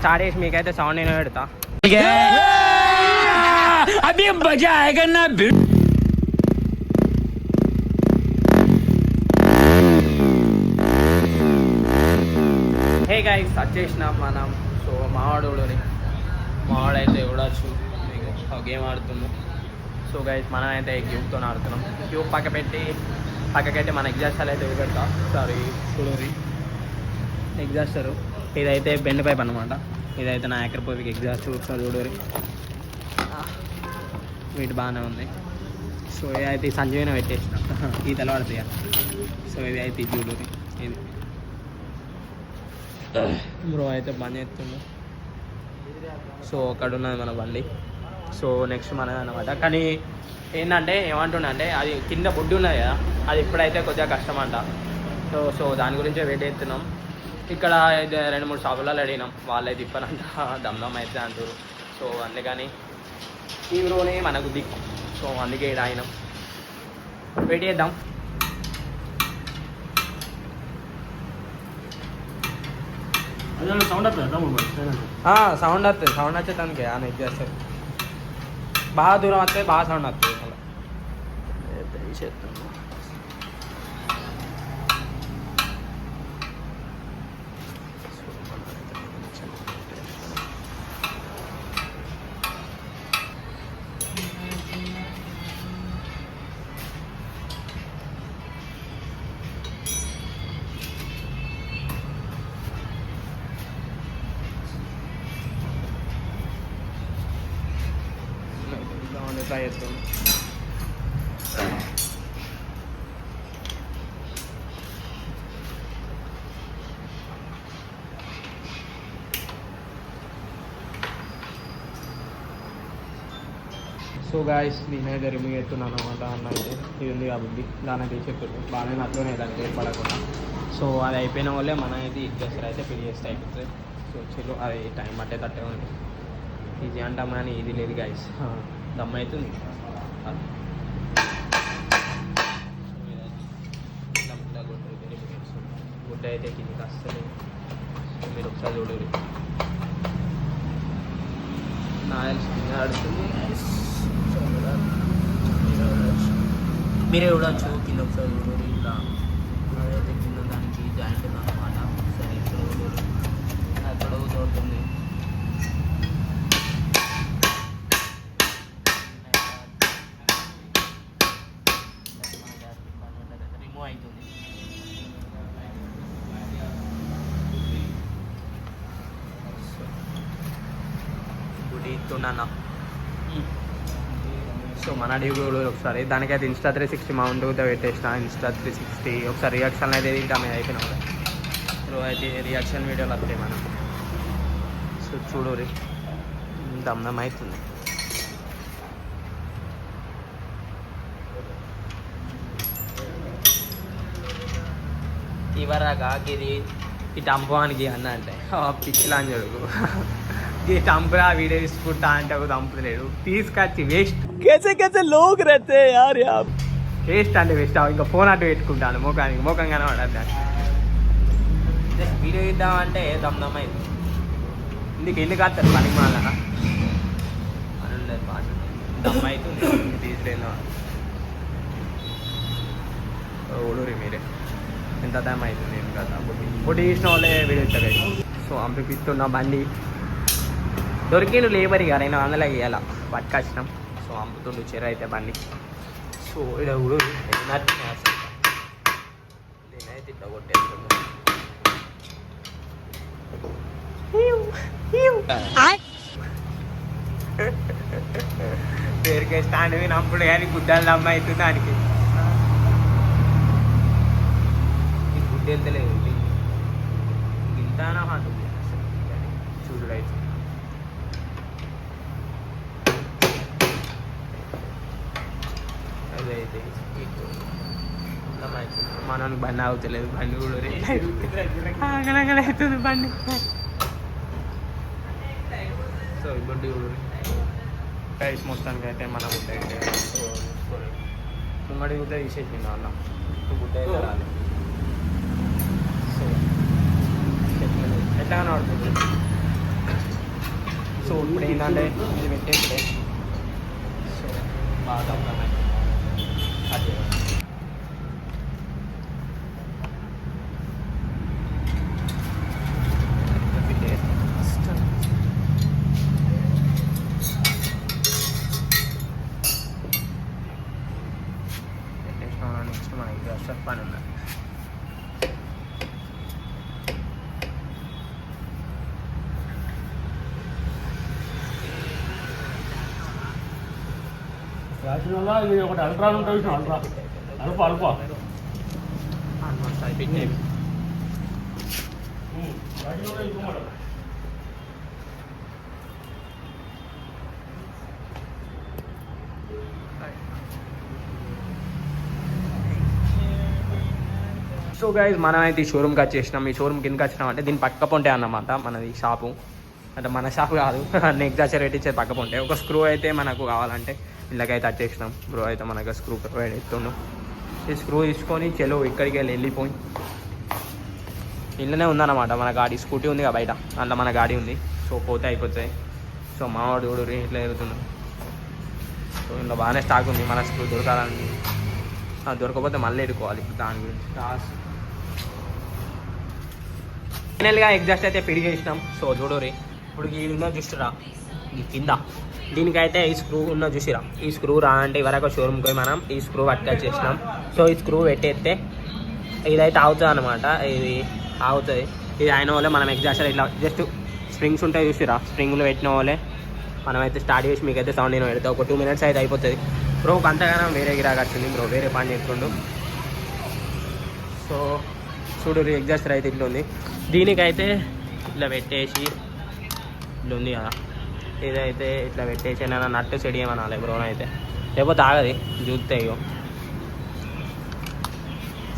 Start చేసి మీకైతే sound నేను పెడతా. అభి మజా ఆయగా నా. హే గైస్, వచ్చేసినాం మనం. సో మావాడోడని మావాడైతే చూడొచ్చు గేమ్ ఆడుతున్నాం. సో గైస్ మనం అయితే క్యూబ్తో ఆడుతున్నాం. క్యూబ్ పక్కకైతే మన ఎగ్జాస్టర్ అయితే పెడతా. సారీ చూడరి ఎగ్జాస్టరు. ఇదైతే బెండ్ పైప్ అనమాట. ఇదైతే నా యాక్రపోవిక్ ఎగ్జాస్ట్. ఒకసారి చూడరి వీటి బాగానే ఉంది. సో ఇదైతే సంజీవన పెట్టేసిన ఈ తెలవాడుతాయి. సో ఇది అయితే చూడరి ఇది బ్రో అయితే బంద్ చేస్తుండు. సో అక్కడ ఉన్నది మన బండి. సో నెక్స్ట్ మనది అనమాట. కానీ ఏంటంటే ఏమంటుండే అంటే అది కింద బుడ్డి ఉన్నది కదా, అది ఇప్పుడైతే కొద్దిగా కష్టం అంట. సో దాని గురించే వెయిట్ చేస్తున్నాం. ఇక్కడ అయితే 2-3 షాపులలో అడిగినాం, వాళ్ళైతే ఇప్పనంట దమ్దమ్ అయితే అంటారు. సో అందుకని ఈ బ్రోనే మనకు దిక్కు. సో అందుకే ఇక్కడ అయినాం, వెయిట్ చేద్దాం. సౌండ్ వస్తుంది. సౌండ్ వచ్చేదానికి అని ఇది చేస్తారు. బాగా దూరం వస్తే బాగా సౌండ్ వస్తుంది. అలా చేస్తున్నాం. ట్రై చేస్తాం. సో గాయస్ నేనైతే రిమూవ్ చేస్తున్నాను అనమాట. అన్న అయితే ఇది ఉంది కాబట్టి దాని అయితే చెప్పారు బాగానే అట్లనే దానికి ఏర్పడకుండా. సో అది అయిపోయిన వల్లే మన అయితే ఇచ్చేస్తారు, అయితే ఫిల్ చేస్తే అయిపోతుంది. సో చెల్లు అది టైం పట్టే తట్టే ఉంది. ఈజీ అంటాం కానీ ఇది లేదు గాయస్, దమ్ అవుతుంది. గుడ్డ అయితే కిందకి వస్తుంది. మీరు ఒకసారి చూడండి. నా ఆడుతుంది మీరే చూడవచ్చు. కింద ఒకసారి చూడండి. ఇలా అదైతే కింద దానికి జాయింట్ ఉందన్నమాట. సరే ఇప్పుడు అక్కడ దొరుకుతుంది. రిమూవ్ అవుతుంది. గుడి ఇస్తున్నాను. సో మన డ్యూలో ఒకసారి దానికైతే ఇన్స్టా 360 మౌంట్ అయితే పెట్టేసిన. ఇన్స్టా 360 ఒకసారి రియాక్షన్ అయితే ఇంకా మేము అయిపోయినా కదా. సో అయితే రియాక్షన్ వీడియోలు వస్తాయి మనం. సో చూడరి దమ్దమ్ అవుతుంది. ఇవరాగా ఇది ఈ టంపానికి అన్న అంటే పిచ్చిలా అని చెడుగు ఈ టంపురా వీడియో తీసుకుంటా అంటే ఒక తంపులేడు తీసుకొచ్చి వేస్ట్. కేసే లోగ్ రేతే యార్ యార్ వేస్ట్ అంటే వేస్ట్. ఇంకా ఫోన్ అటు పెట్టుకుంటాను మోకంగానే పడద్దు. జస్ట్ వీడియో ఇద్దామంటే దమ్దమ్ అయింది. ఎందుకు వస్తారు పనికి మాల అని ఉండదు. పాట దమ్ అవుతుంది తీసుకురేందో ఊడూరి మీరే ఎంత టైం అవుతుంది ఏం కదా. పొడి తీసిన వాళ్ళే వీడియో ఇస్తారు. సో అంపిస్తున్నా బండి దొరికిండు లేబర్ ఇక 200 ఇవ్వాల పట్టుకొచ్చినాం. సో అమ్ముతుండు చెర అయితే బండి. సో ఇక్కడ కూడా నేనైతే ఇట్లా కొట్టేస్తున్నాను. పేరుకే స్టాండ్ వినప్పుడు కానీ గుడ్డలు దమ్మ అవుతుంది దానికి. గుడ్డ వెళ్తలేదు ఇంతానా హాట్ చూడు రైట్. అదైతే మనకి బండి అవుతలేదు. బండి కూడా అవుతుంది బండి. సో ఇప్పుడు ప్రైస్ మొత్తానికి అయితే మన గుడ్డ అయితే ముంగడి గుడ్డ తీసేసింది అన్న. గుడ్డ అయితే రాలి. సో ఎట్లా కనబడుతుంది సో ఇప్పుడు ఏంటంటే ఇది పెట్టేస్తే సో బాగా దమ్ముతాయి అదే నెక్స్ట్ మనకి స్టఫ్ పని ఉంది రాసిన ఇది ఒకటి అల్ట్రా ఉంటుంది అల్ట్రా అల్ప అల్ప ఆల్మోస్ట్ అయిపోయింది సో గైజ్ మనం అయితే ఈ షోరూమ్కి వచ్చేసినాం. ఈ షోరూమ్ కిందకి వచ్చినాం అంటే దీని పక్క పొంటే అన్నమాట మనది షాపు. అంటే మన షాపు కాదు, నెక్స్ట్ వచ్చే రేట్ ఇచ్చేది పక్క పొంటే. ఒక స్క్రూ అయితే మనకు కావాలంటే ఇళ్ళకైతే వచ్చేసినాం. బ్రో అయితే మనకు స్క్రూ ప్రొవైడ్ ఇస్తుండు. ఈ స్క్రూ తీసుకొని చెలో ఇక్కడికి వెళ్ళిపోయి ఇళ్ళనే ఉందన్నమాట మన గాడి. స్కూటీ ఉంది బయట, అందులో మన గాడి ఉంది. సో పోతే అయిపోతాయి. సో మావాడు చూడు ఇట్లా జరుగుతుంది. సో ఇందులో బాగానే స్టాక్ ఉంది. మన స్క్రూ దొరకాలని దొరకకపోతే మళ్ళీ ఎడుకోవాలి. దాని గురించి ఫైనల్గా ఎగ్జాస్ట్ అయితే ఫిట్ చేసినాం. సో చూడరి ఇప్పుడు ఈ ఉన్న చూసిరా ఈ కింద దీనికైతే ఈ స్క్రూ ఉన్న చూసిరా. ఈ స్క్రూ రా అంటే ఇవరకు షోరూమ్కి పోయి మనం ఈ స్క్రూ పట్టుకొచ్చేసినాం. సో ఈ స్క్రూ పెట్టేస్తే ఇదైతే ఆగుతుంది అనమాట. ఇది ఆగుతుంది. ఇది అయిన వాళ్ళే మనం ఎగ్జాస్ట్ ఇట్లా జస్ట్ స్ప్రింగ్స్ ఉంటాయి చూసిరా. స్ప్రింగ్లు పెట్టిన వాళ్ళే మనమైతే స్టార్ట్ చేసి మీకైతే సౌండ్ అయినా పెడతాం. ఒక 2 minutes అయితే అయిపోతుంది. బ్రో అంతగానో వేరే గిరాగా వచ్చింది. బ్రో వేరే పని చేస్తుండు. సో చూడు ఎగ్జాస్టర్ అయితే ఇట్లా ఉంది. దీనికైతే ఇట్లా పెట్టేసి ఇట్లా ఉంది కదా, ఇదైతే ఇట్లా పెట్టేసి ఏమైనా నట్టు సెడి ఏమనాలి బ్రో అయితే, లేకపోతే ఆగది చూస్తాయి.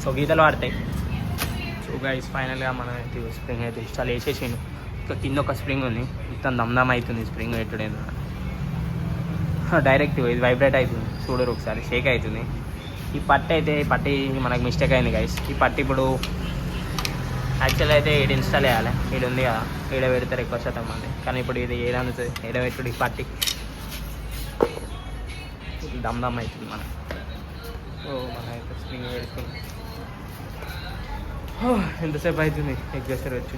సో గీతలు పడతాయి. సో గైస్ ఫైనల్గా మనం అయితే స్ప్రింగ్ అయితే ఇన్స్టాల్ చేసేసిండు. ఇంకా కింద ఒక స్ప్రింగ్ ఉంది. మొత్తం దమ్దమ్ అవుతుంది స్ప్రింగ్ పెట్టుడేందు. డైరెక్ట్ ఇది వైబ్రేట్ అవుతుంది. చూడరు ఒకసారి షేక్ అవుతుంది. ఈ పట్టి అయితే మనకు మిస్టేక్ అయింది గైస్. ఈ పట్టి ఇప్పుడు యాక్చువల్ అయితే ఈడ ఇన్స్టాల్ చేయాలి. ఈడ ఉంది కదా, ఈడ పెడతారు ఎక్కువ శాతం మంది. కానీ ఇప్పుడు ఇది ఏడ అందుతుంది, ఈడ పెట్టుడు ఈ పట్టి దమ్ అవుతుంది మనకి. సో మన అయితే స్ప్రింగ్ పెడుతుంది. ఎంతసేపు అవుతుంది ఎగ్జాస్టర్ వచ్చి.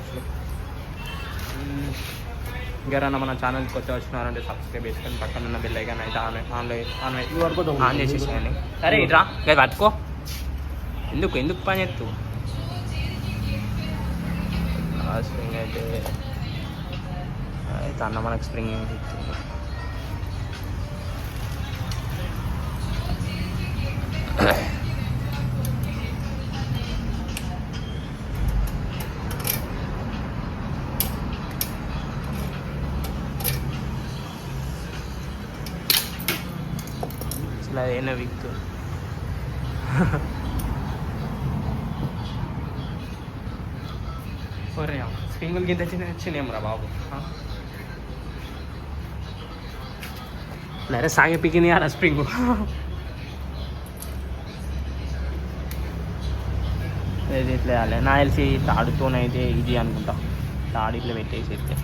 ఇంకెవరైనా మన ఛానల్కి కొత్త వచ్చినారంటే సబ్స్క్రైబ్ చేసుకొని పక్కన ఉన్న బెల్ ఐకాన్ అయితే ఆన్ చేసేసేయండి. సరే ఇట్రా గది పట్టుకో. ఎందుకు పని చేస్తూ స్ప్రింగ్ అయితే అన్న మనకు స్ప్రింగ్ ఇస్తుంది. అసలు అదేనా విక్ ఒరే స్ప్రింగులు కింద వచ్చినాం బాబు. లేరే సాగే పికింది కదా స్ప్రింగు. ఇది ఇట్లా వేయాలి. నా తెలిసి తాడుతోనైతే ఇది అనుకుంటా. తాడు ఇట్లా పెట్టేసి అయితే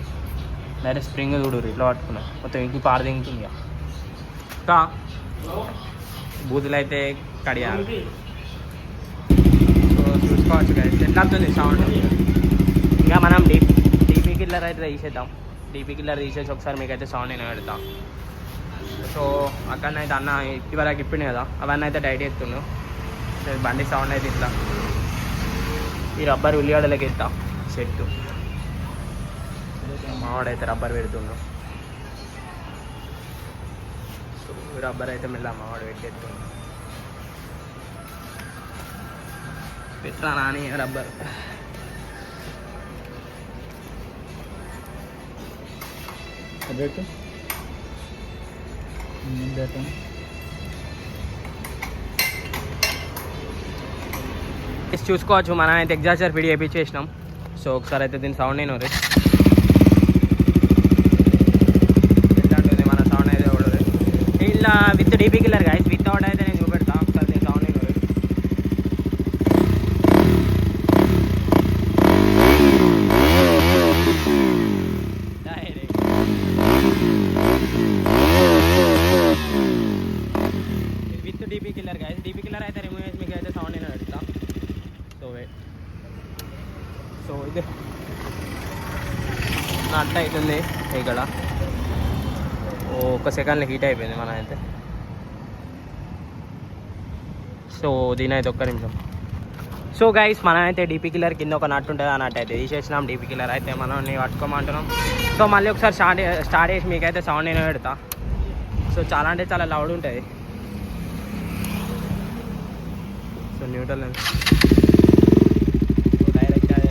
లేరే స్ప్రింగ్ చూడు ఇట్లా పట్టుకున్నా మొత్తం ఇంకి పారదింగుతుంది. ఇంకా బూతులు అయితే కడియాలి. సో చూసుకోవచ్చు కదా ఎట్లా అవుతుంది సౌండ్. ఇంకా మనం డీపీ కిల్లర్ అయితే తీసేద్దాం. డీపీ కిల్లర్ తీసేసి ఒకసారి మీకైతే సౌండ్ అయినా పెడతాం. సో అక్కడనైతే అన్న ఇవరకు ఇప్పింది కదా, అవన్నీ అయితే టైట్ ఎత్తుండు. బండి సౌండ్ అయితే ఇట్లా ఈ రబ్బర్ ఉల్లిగడ్డలకి ఎత్తాం సెట్టు. మావాడైతే రబ్బర్ పెడుతుండు. సో రబ్బర్ అయితే మెల్ల మావాడు పెట్టేస్తుండు. పెట్టరా నాని రబ్బర్. చూసుకోవచ్చు మనం అయితే ఎగ్జాస్టర్ ఫిట్ చేయించేసినాం. సో ఒకసారి అయితే దీని సౌండ్ అయిన రే ఎట్లా ఉంటుంది మన సౌండ్ అయితే కూడా ఇలా with DP killer guys. Without అయితే నేను చూపెడతా ఒకసారి దీని సౌండ్ అయిన రే. నట్ అవుతుంది ఇక్కడ. ఒక సెకండ్లో హీట్ అయిపోయింది మన అయితే. సో దీని అయితే ఒక్క నిమిషం. సో గైస్ మనం అయితే డీపీ కిల్లర్ కింద ఒక నట్ ఉంటుంది, ఆ నట్ అయితే తీసేసినాం. డీపీ కిల్లర్ అయితే మనం పట్టుకోమంటున్నాం. సో మళ్ళీ ఒకసారి స్టార్ట్ చేసి మీకైతే సౌండ్ నేను పెడతా. సో చాలా అంటే చాలా లౌడ్ ఉంటుంది. సో న్యూట్రల్ డైరెక్ట్ అది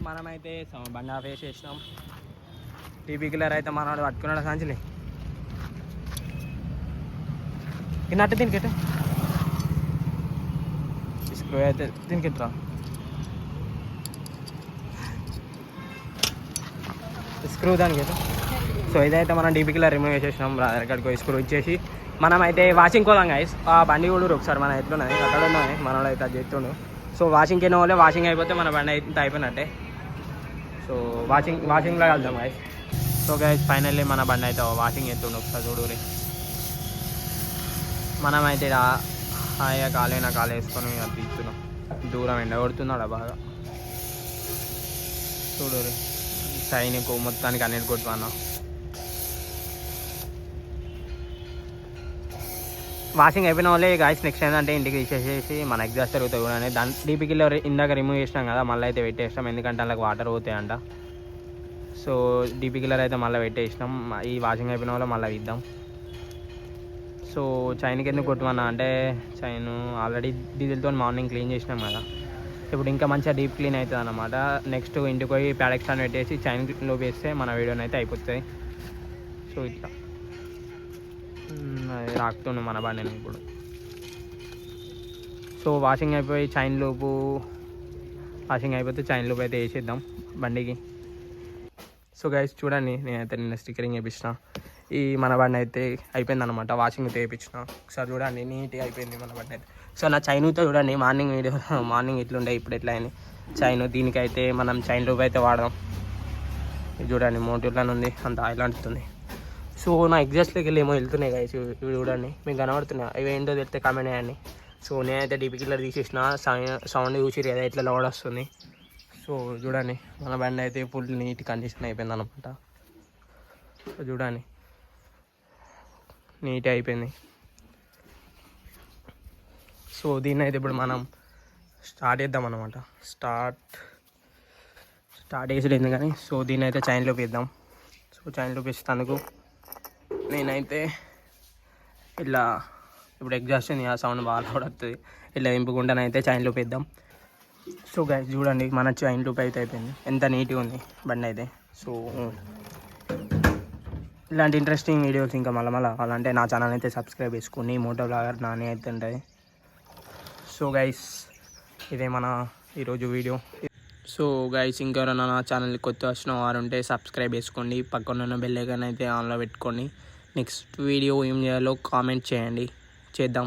మనమైతే బండి ఆఫ్ వేసేసినాం. టీపీ కిల్లర్ అయితే మనవాడు పట్టుకున్నాడు సంచిలే. నట్టు దీనికి స్క్రూ అయితే దీనికి ఎట్రా స్క్రూ దానికి. సో ఇదైతే మనం డీపీ కిల్లర్ రిమూవ్ చేసేసినాం. ఎక్కడికి స్క్రూ ఇచ్చేసి మనమైతే వాషింగ్ కోదాం గైస్. ఆ బండి కూడా ఒకసారి మన ఎట్లున్నది అక్కడ ఉన్నది మనవాడు అయితే అది చేస్తుండు. సో వాషింగ్కి అయిన వాళ్ళే వాషింగ్ అయిపోతే మన బండి అయితే అయిపోయినట్టే. సో వాషింగ్లో వెళ్దాం గైస్. సో గైస్ ఫైనల్లీ మన బండి అయితే వాషింగ్ ఎత్తుండు. ఒకసారి చూడురి. మనమైతే హాయిగా కాలేనా కాలు వేసుకొని అది తీస్తున్నాం. దూరం ఎండ కొడుతున్నాడు బాగా. చూడురి సైనికు మొత్తానికి అన్నిటి కొట్టుకున్నాం. వాషింగ్ అయిపోయిన వాళ్ళే గాయస్. నెక్స్ట్ ఏంటంటే ఇంటికి తీసేసేసి మన ఎగ్జాస్ట్ తిరుగుతాయి కూడా. దాని డీపీ కిల్లర్ ఇందాక రిమూవ్ చేసినాం కదా, మళ్ళీ అయితే పెట్టేసినాం. ఎందుకంటే అందులోకి వాటర్ పోతాయంట. సో డీపీ కిల్లర్ అయితే మళ్ళీ పెట్టేసినాం. ఈ వాషింగ్ అయిపోయిన వాళ్ళు మళ్ళీ ఇద్దాం. సో చైన్కి ఎందుకు కొట్టుమన్నా అంటే చైన్ ఆల్రెడీ డీజిల్తో మార్నింగ్ క్లీన్ చేసినాం కదా. ఇప్పుడు ఇంకా మంచిగా డీప్ క్లీన్ అవుతుంది అన్నమాట. నెక్స్ట్ ఇంటికి పోయి ప్యాడెక్ స్టాండ్ పెట్టేసి చైన్లో వేస్తే మన వీడియోని అయితే అయిపోతుంది. సో ఇట్లా రాకుతుండు మన బండిని ఇప్పుడు. సో వాషింగ్ అయిపోయి చైన్ లూపు అయిపోతే చైన్ లూపు అయితే వేసేద్దాం బండికి. సో గైస్ చూడండి, నేనైతే నిన్న స్టిక్కరింగ్ వేయించిన. ఈ మన బండి అయితే అయిపోయింది అనమాట. వాషింగ్ అయితే వేయించిన. ఒకసారి చూడండి నీట్గా అయిపోయింది మన బండి అయితే. సో నా చైన్తో చూడండి మార్నింగ్ ఇట్లుండే, ఇప్పుడు ఎట్లా అయింది చైన్. దీనికైతే మనం చైన్ లూప్ అయితే వాడదాం. ఇది చూడండి మోటివ్లానే ఉంది, అంత ఆయిల్ అంటుతుంది. సో నా ఎగ్జాస్ట్లోకి వెళ్ళి ఏమో వెళ్తున్నాయి గైస్. ఇవి చూడండి మీకు కనబడుతున్నాయి. ఇవి ఏంటో తెలిస్తే కామెంట్ చేయండి. సో నేనైతే డీపీ కిల్లర్ తీసేసిన. సౌండ్ చూసిరు కదా ఎట్లా లౌడ్ వస్తుంది. సో చూడండి మన బండి అయితే ఫుల్ నీట్ కండిషన్ అయిపోయింది అనమాట. సో చూడండి నీట్ అయిపోయింది. సో దీన్ని అయితే ఇప్పుడు మనం స్టార్ట్ చేద్దాం అనమాట. స్టార్ట్ చేసేది కానీ. సో దీన్ని అయితే చైన్లో వేద్దాం. సో చైన్లో వేసేందుకు నేనైతే ఇట్లా ఇప్పుడు ఎగ్జాస్ట్ ఉంది, ఆ సౌండ్ బాగా లౌడ్ వస్తుంది. ఇట్లా దింపుకుంటానైతే చైన్ లూప్ వేద్దాం. సో గైస్ చూడండి మన చైన్ లూప్ అయితే అయిపోయింది. ఎంత నీట్గా ఉంది బండి అయితే. సో ఇలాంటి ఇంట్రెస్టింగ్ వీడియోస్ ఇంకా మళ్ళీ కావాలంటే నా ఛానల్ అయితే సబ్స్క్రైబ్ చేసుకోండి. మోటో బ్లాగర్ నాని అయితే ఉంటుంది. సో గైస్ ఇదే మన ఈరోజు వీడియో. సో గైస్ ఇంకెవరైనా నా ఛానల్కి కొత్త వచ్చిన వారు ఉంటే సబ్స్క్రైబ్ చేసుకోండి. పక్కన ఉన్న బెల్ ఐకాన్ అయితే ఆన్లో పెట్టుకోండి. నెక్స్ట్ వీడియో ఏం చేయాలో కామెంట్ చేద్దాం.